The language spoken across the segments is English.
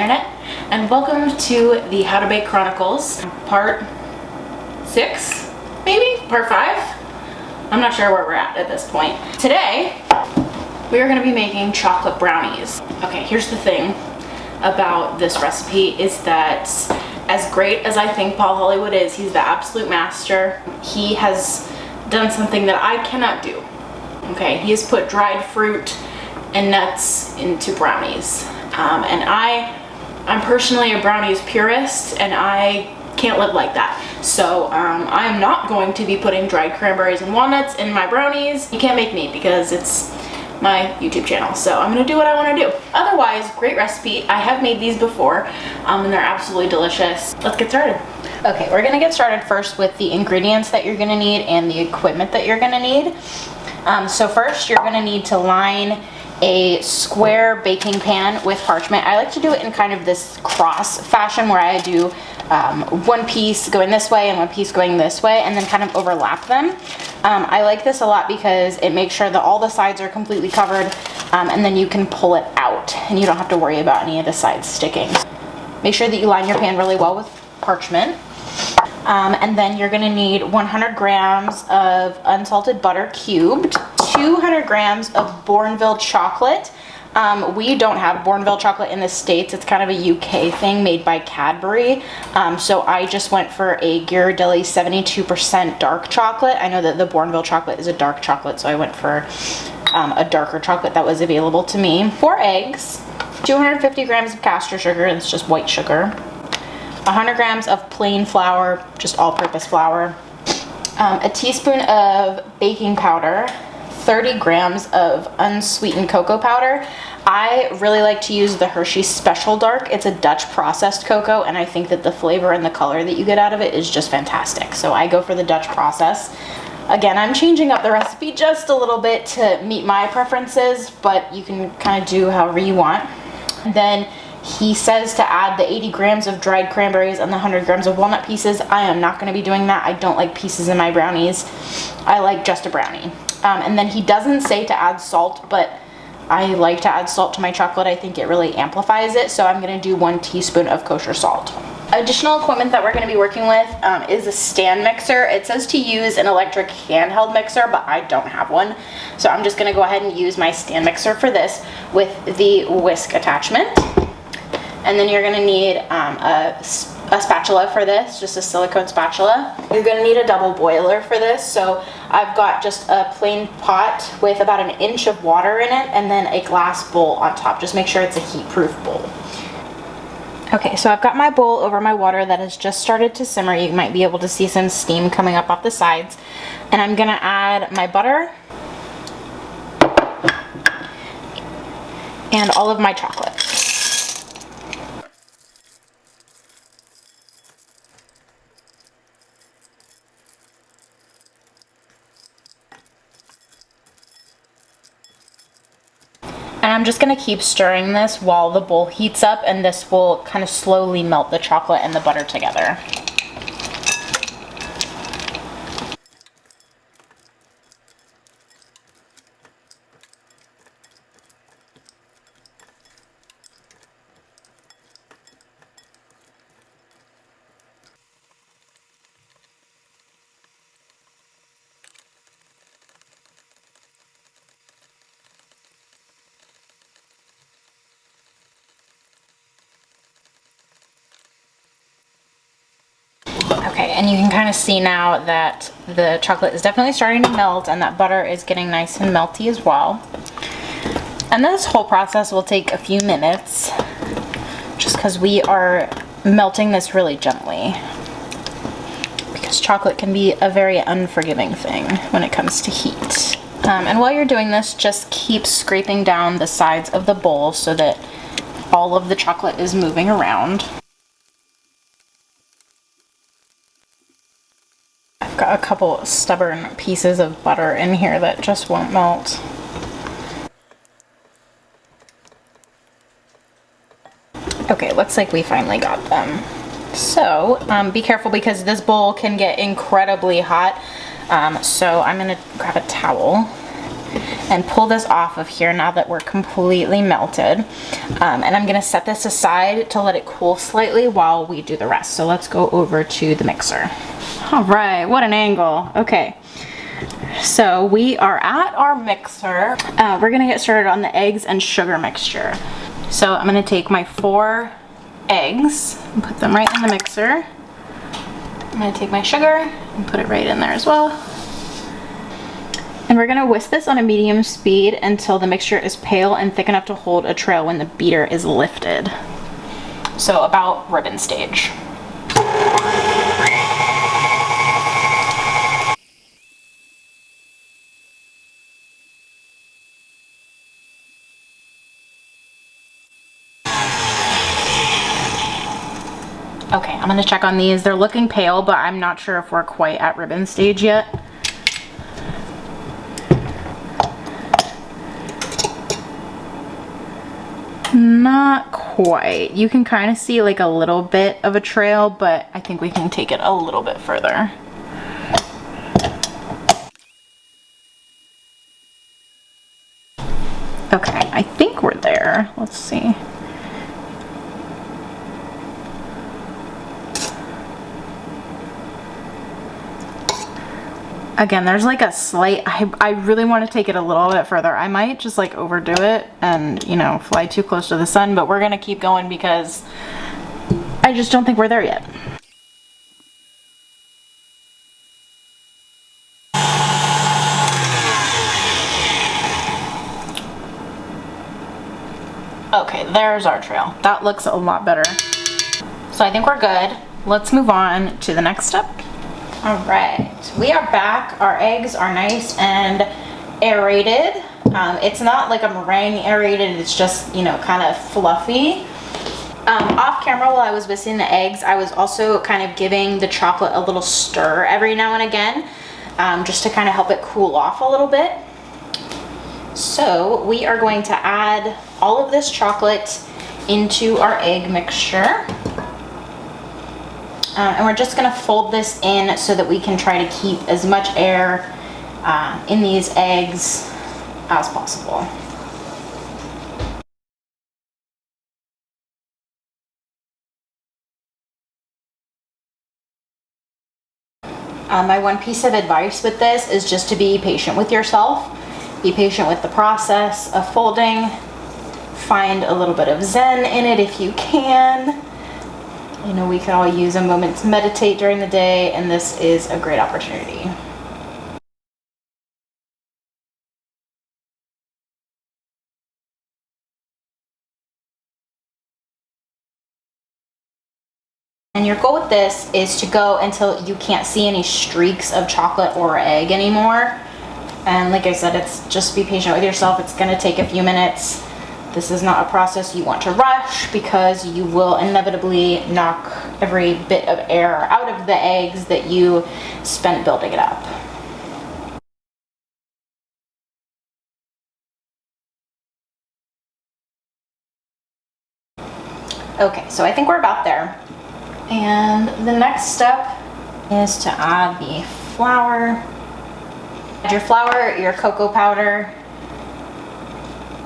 internet, and welcome to the How to Bake Chronicles, part 6, maybe? Part 5? I'm not sure where we're at this point. Today, we are going to be making chocolate brownies. Okay, here's the thing about this recipe is that as great as I think Paul Hollywood is, he's the absolute master. He has done something that I cannot do. Okay, he has put dried fruit and nuts into brownies. And I'm personally a brownies purist, and I can't live like that. So I'm not going to be putting dried cranberries and walnuts in my brownies. You can't make me because it's my YouTube channel. So I'm gonna do what I wanna do. Otherwise, great recipe. I have made these before, and they're absolutely delicious. Let's get started. Okay, we're gonna get started first with the ingredients that you're gonna need and the equipment that you're gonna need. So first, you're gonna need to line a square baking pan with parchment. I like to do it in kind of this cross fashion where I do one piece going this way and one piece going this way and then kind of overlap them. I like this a lot because it makes sure that all the sides are completely covered, and then you can pull it out and you don't have to worry about any of the sides sticking. Make sure that you line your pan really well with parchment. And then you're gonna need 100 grams of unsalted butter cubed, 200 grams of Bournville chocolate. We don't have Bournville chocolate in the States. It's kind of a UK thing made by Cadbury. So I just went for a Ghirardelli 72% dark chocolate. I know that the Bournville chocolate is a dark chocolate, so I went for a darker chocolate that was available to me. 4 eggs, 250 grams of caster sugar, it's just white sugar, 100 grams of plain flour, just all-purpose flour, a teaspoon of baking powder, 30 grams of unsweetened cocoa powder. I really like to use the Hershey Special Dark. It's a Dutch processed cocoa, and I think that the flavor and the color that you get out of it is just fantastic. So I go for the Dutch process. Again, I'm changing up the recipe just a little bit to meet my preferences, but you can kind of do however you want. And then he says to add the 80 grams of dried cranberries and the 100 grams of walnut pieces. I am not going to be doing that. I don't like pieces in my brownies. I like just a brownie. And then he doesn't say to add salt, but I like to add salt to my chocolate. I think it really amplifies it, so I'm going to do 1 teaspoon of kosher salt. Additional equipment that we're going to be working with is a stand mixer. It says to use an electric handheld mixer, but I don't have one. So I'm just going to go ahead and use my stand mixer for this with the whisk attachment. And then you're going to need a spatula for this, just a silicone spatula. You're going to need a double boiler for this. So I've got just a plain pot with about 1 inch of water in it and then a glass bowl on top. Just make sure it's a heat-proof bowl. Okay, so I've got my bowl over my water that has just started to simmer. You might be able to see some steam coming up off the sides. And I'm going to add my butter and all of my chocolate. And I'm just going to keep stirring this while the bowl heats up, and this will kind of slowly melt the chocolate and the butter together. Okay, and you can kind of see now that the chocolate is definitely starting to melt and that butter is getting nice and melty as well. And this whole process will take a few minutes just because we are melting this really gently, because chocolate can be a very unforgiving thing when it comes to heat. And while you're doing this, just keep scraping down the sides of the bowl so that all of the chocolate is moving around. Got a couple stubborn pieces of butter in here that just won't melt. Okay, looks like we finally got them. So be careful because this bowl can get incredibly hot. So I'm gonna grab a towel and pull this off of here now that we're completely melted. And I'm gonna set this aside to let it cool slightly while we do the rest. So let's go over to the mixer. All right, what an angle. Okay, so we are at our mixer. We're gonna get started on the eggs and sugar mixture. So I'm gonna take my 4 eggs and put them right in the mixer. I'm gonna take my sugar and put it right in there as well. And we're gonna whisk this on a medium speed until the mixture is pale and thick enough to hold a trail when the beater is lifted. So about ribbon stage. Okay, I'm gonna check on these. They're looking pale, but I'm not sure if we're quite at ribbon stage yet. Not quite. You can kind of see like a little bit of a trail, but I think we can take it a little bit further. Okay, I think we're there. Let's see. Again, there's like a slight, I really want to take it a little bit further. I might just like overdo it and, you know, fly too close to the sun, but we're gonna keep going because I just don't think we're there yet. Okay, there's our trail. That looks a lot better. So I think we're good. Let's move on to the next step. All right, we are back. Our eggs are nice and aerated. It's not like a meringue aerated, it's just, you know, kind of fluffy. Off camera while I was whisking the eggs, I was also kind of giving the chocolate a little stir every now and again, just to kind of help it cool off a little bit. So we are going to add all of this chocolate into our egg mixture. And we're just gonna fold this in so that we can try to keep as much air in these eggs as possible. My one piece of advice with this is just to be patient with yourself. Be patient with the process of folding. Find a little bit of zen in it if you can. You know, we can all use a moment to meditate during the day, and this is a great opportunity. And your goal with this is to go until you can't see any streaks of chocolate or egg anymore. And like I said, it's just be patient with yourself. It's gonna take a few minutes. This is not a process you want to rush because you will inevitably knock every bit of air out of the eggs that you spent building it up. Okay, so I think we're about there. And the next step is to add the flour. Add your flour, your cocoa powder,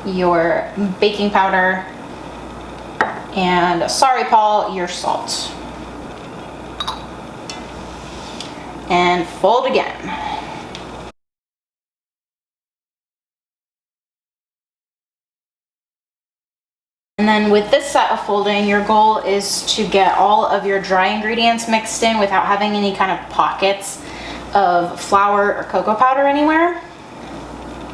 your baking powder, and sorry Paul, your salt. And fold again. And then with this set of folding, your goal is to get all of your dry ingredients mixed in without having any kind of pockets of flour or cocoa powder anywhere.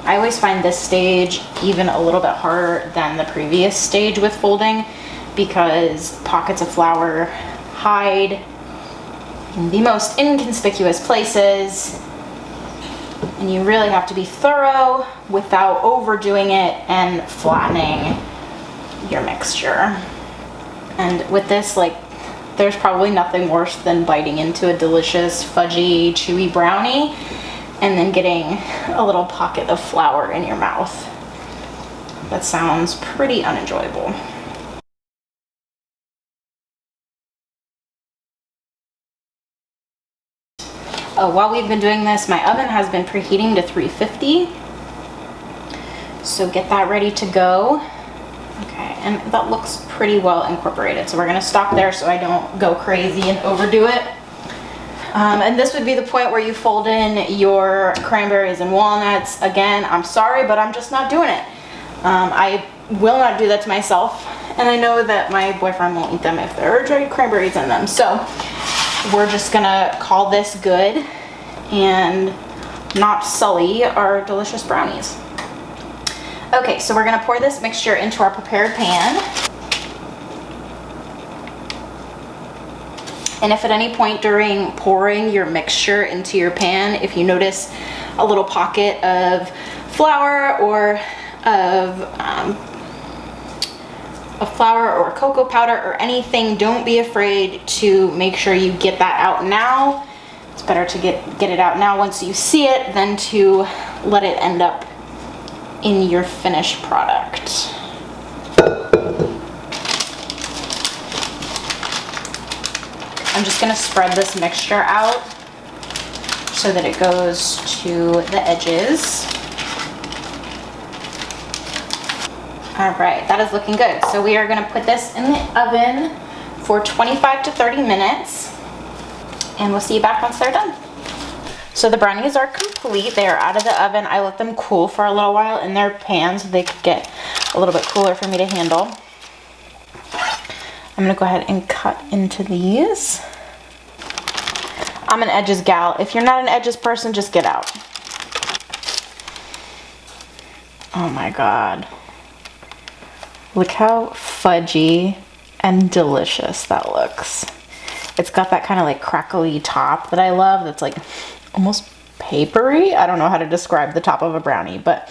I always find this stage even a little bit harder than the previous stage with folding because pockets of flour hide in the most inconspicuous places, and you really have to be thorough without overdoing it and flattening your mixture. And with this, like, there's probably nothing worse than biting into a delicious fudgy chewy brownie and then getting a little pocket of flour in your mouth. That sounds pretty unenjoyable. Oh, while we've been doing this, my oven has been preheating to 350. So get that ready to go. Okay, and that looks pretty well incorporated. So we're gonna stop there so I don't go crazy and overdo it. And this would be the point where you fold in your cranberries and walnuts. Again, I'm sorry, but I'm just not doing it. I will not do that to myself, and I know that my boyfriend won't eat them if there are dried cranberries in them. So we're just gonna call this good and not sully our delicious brownies. Okay, so we're gonna pour this mixture into our prepared pan. And if at any point during pouring your mixture into your pan, if you notice a little pocket of flour or of cocoa powder or anything, don't be afraid to make sure you get that out now. It's better to get it out now once you see it than to let it end up in your finished product. I'm just gonna spread this mixture out so that it goes to the edges. All right, that is looking good. So we are gonna put this in the oven for 25 to 30 minutes, and we'll see you back once they're done. So the brownies are complete. They are out of the oven. I let them cool for a little while in their pan so they could get a little bit cooler for me to handle. I'm gonna go ahead and cut into these. I'm an edges gal. If you're not an edges person, just get out. Oh my God. Look how fudgy and delicious that looks. It's got that kind of like crackly top that I love. That's like almost papery. I don't know how to describe the top of a brownie, but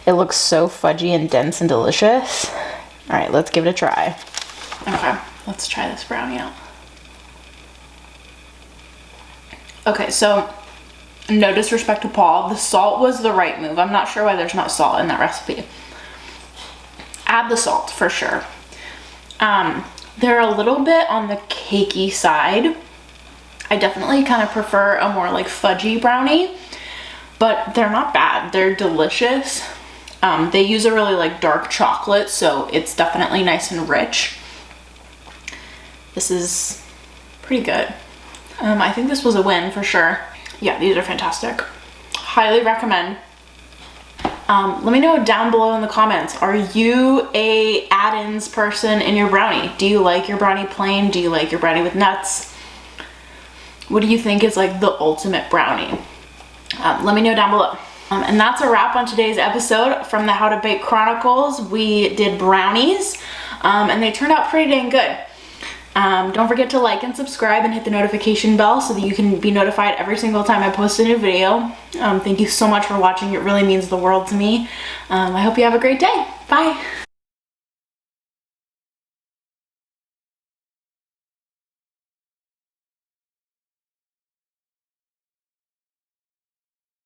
it looks so fudgy and dense and delicious. All right, let's give it a try. Okay, let's try this brownie out. Okay, so no disrespect to Paul, the salt was the right move. I'm not sure why there's not salt in that recipe. Add the salt for sure. They're a little bit on the cakey side. I definitely kind of prefer a more like fudgy brownie, but they're not bad. They're delicious. They use a really like dark chocolate, so it's definitely nice and rich. This is pretty good. I think this was a win for sure. Yeah, these are fantastic. Highly recommend. Let me know down below in the comments, are you a add-ins person in your brownie? Do you like your brownie plain? Do you like your brownie with nuts? What do you think is like the ultimate brownie? Let me know down below. And that's a wrap on today's episode from the How to Bake Chronicles. We did brownies, and they turned out pretty dang good. Don't forget to like and subscribe and hit the notification bell so that you can be notified every single time I post a new video. Thank you so much for watching. It really means the world to me. I hope you have a great day. Bye.